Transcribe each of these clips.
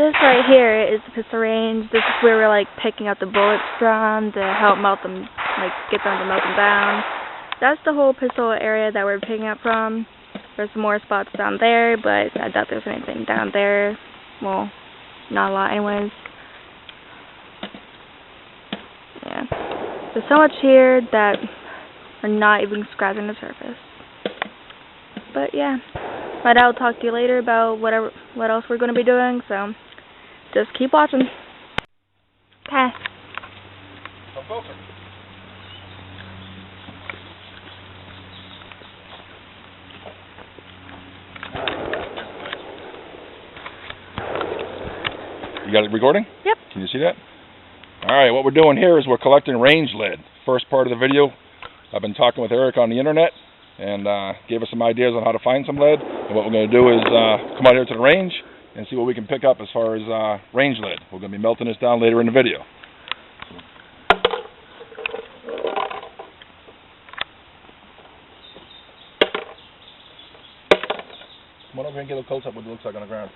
this right here is the pistol range. This is where we're like picking up the bullets from to help melt them, like get them to melt them down. That's the whole pistol area that we're picking up from. There's more spots down there, but I doubt there's anything down there. Well, not a lot anyways. Yeah. There's so much here that we're not even scratching the surface. But yeah. But I'll talk to you later about what else we're going to be doing, so just keep watching. Okay. Come closer. You got it recording? Yep. Can you see that? Alright, what we're doing here is we're collecting range lead. First part of the video, I've been talking with Eric on the internet and gave us some ideas on how to find some lead. And what we're going to do is come out here to the range and see what we can pick up as far as range lead. We're going to be melting this down later in the video. Come on over here and get a close up what it looks like on the ground.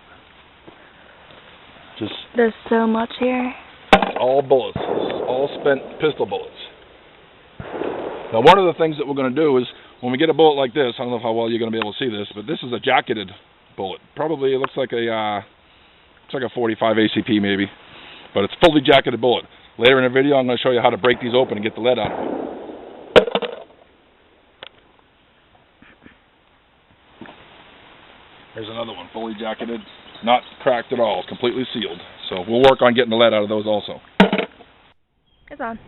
There's so much here. All bullets, all spent pistol bullets. Now one of the things that we're going to do is when we get a bullet like this, I don't know how well you're going to be able to see this, but this is a jacketed bullet. Probably it looks like a 45 ACP maybe, but it's a fully jacketed bullet. Later in the video I'm going to show you how to break these open and get the lead out of them. Here's another one, fully jacketed, not cracked at all, completely sealed. So we'll work on getting the lead out of those also. It's on.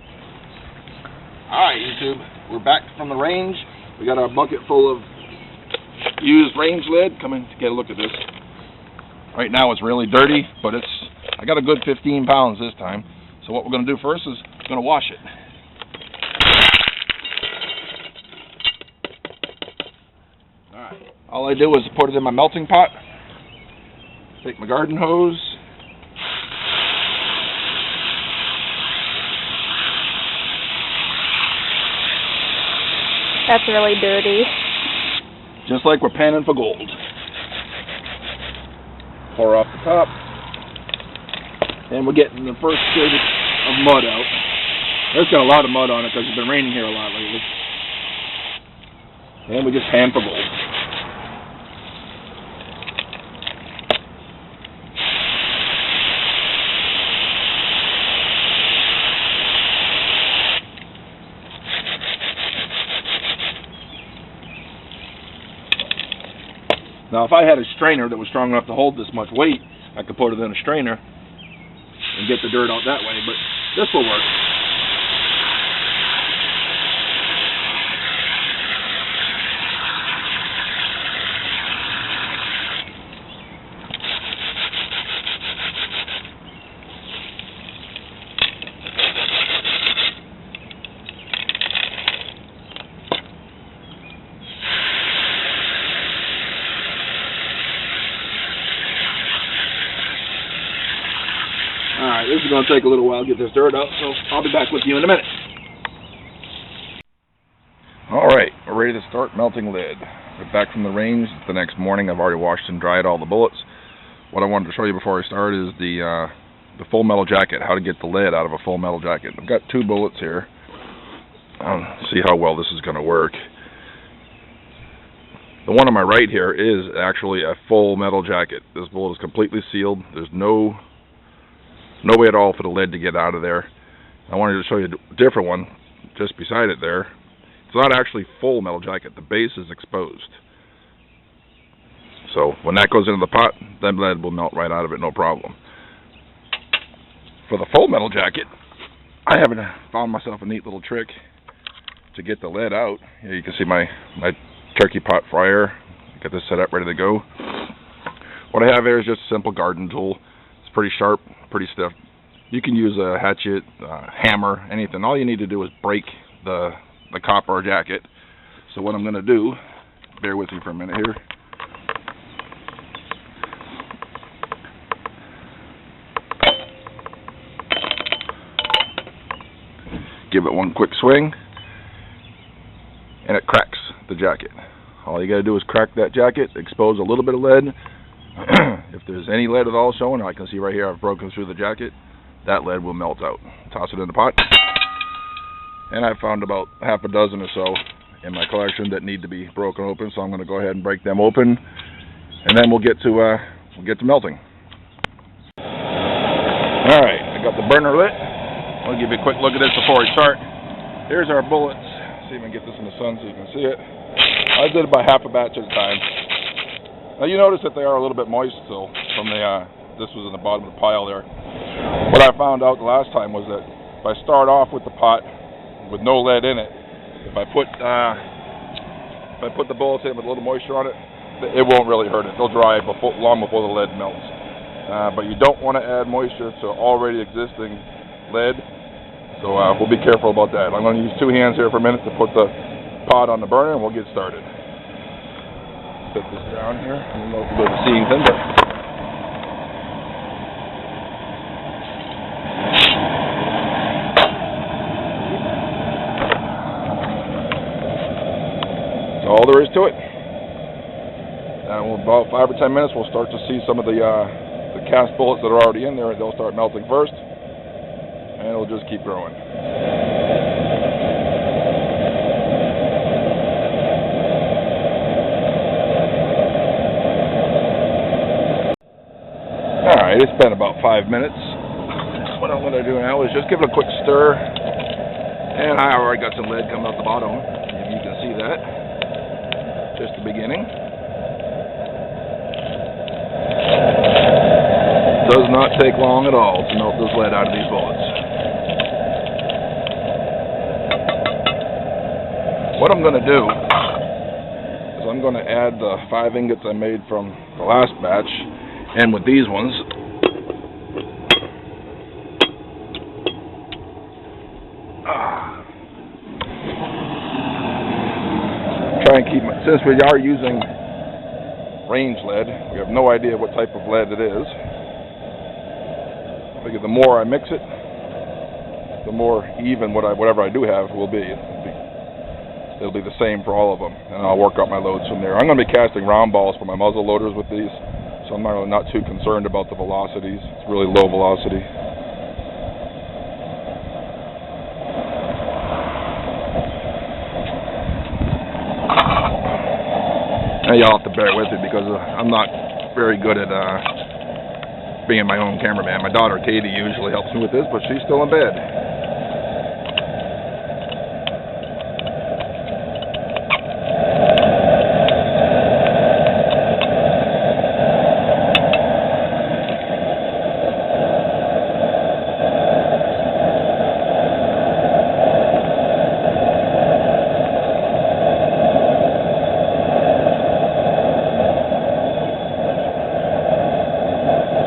Alright YouTube, we're back from the range. We got our bucket full of used range lead. Come in to get a look at this. Right now it's really dirty, but I got a good 15 pounds this time. So what we're going to do first is we're going to wash it. Alright, all I do is put it in my melting pot. Take my garden hose. That's really dirty. Just like we're panning for gold. Pour off the top. And we're getting the first shade of mud out. There's got a lot of mud on it because it's been raining here a lot lately. And we just pan for gold. Now if I had a strainer that was strong enough to hold this much weight, I could put it in a strainer and get the dirt out that way, but this will work. Alright, this is going to take a little while to get this dirt out, so I'll be back with you in a minute. Alright, we're ready to start melting lead. We're back from the range. It's the next morning. I've already washed and dried all the bullets. What I wanted to show you before I start is the full metal jacket, how to get the lead out of a full metal jacket. I've got 2 bullets here. See how well this is going to work. The one on my right here is actually a full metal jacket. This bullet is completely sealed. There's no way at all for the lead to get out of there. I wanted to show you a different one just beside it there. It's not actually full metal jacket. The base is exposed. So when that goes into the pot, then lead will melt right out of it, no problem. For the full metal jacket, I haven't found myself a neat little trick to get the lead out. Here you can see my turkey pot fryer. Got this set up, ready to go. What I have here is just a simple garden tool. It's pretty sharp, pretty stiff. You can use a hatchet, hammer, anything. All you need to do is break the copper jacket. So what I'm going to do, bear with me for a minute here. Give it one quick swing, and it cracks the jacket. All you got to do is crack that jacket, expose a little bit of lead. if there's any lead at all showing, I can see right here I've broken through the jacket, that lead will melt out. Toss it in the pot. And I found about half a dozen or so in my collection that need to be broken open, so I'm going to go ahead and break them open, and then we'll get to melting. All right, I got the burner lit. I'll give you a quick look at this before I start. Here's our bullets. See if I can get this in the sun so you can see it. I did about half a batch at a time. Now you notice that they are a little bit moist still from the. This was in the bottom of the pile there. What I found out the last time was that if I start off with the pot with no lead in it, if I put the bullets in with a little moisture on it, it won't really hurt it. They'll dry long before the lead melts. But you don't want to add moisture to already existing lead, so we'll be careful about that. I'm going to use two hands here for a minute to put the pot on the burner, and we'll get started. Set this down here. I don't know if you'll be able to see anything, but that's all there is to it. And about 5 or 10 minutes, we'll start to see some of the cast bullets that are already in there, and they'll start melting first, and it'll just keep growing. Alright, it's been about 5 minutes. What I'm going to do now is just give it a quick stir, and I already got some lead coming out the bottom, if you can see that. Just the beginning. Does not take long at all to melt this lead out of these bullets. What I'm going to do is I'm going to add the 5 ingots I made from the last batch in with these ones. Try and keep since we are using range lead, we have no idea what type of lead it is. I figure the more I mix it, the more even whatever I do have will be. It'll be the same for all of them, and I'll work out my loads from there. I'm going to be casting round balls for my muzzle loaders with these, so I'm not too concerned about the velocities. It's really low velocity. Now y'all have to bear with me because I'm not very good at being my own cameraman. My daughter Katie usually helps me with this, but she's still in bed.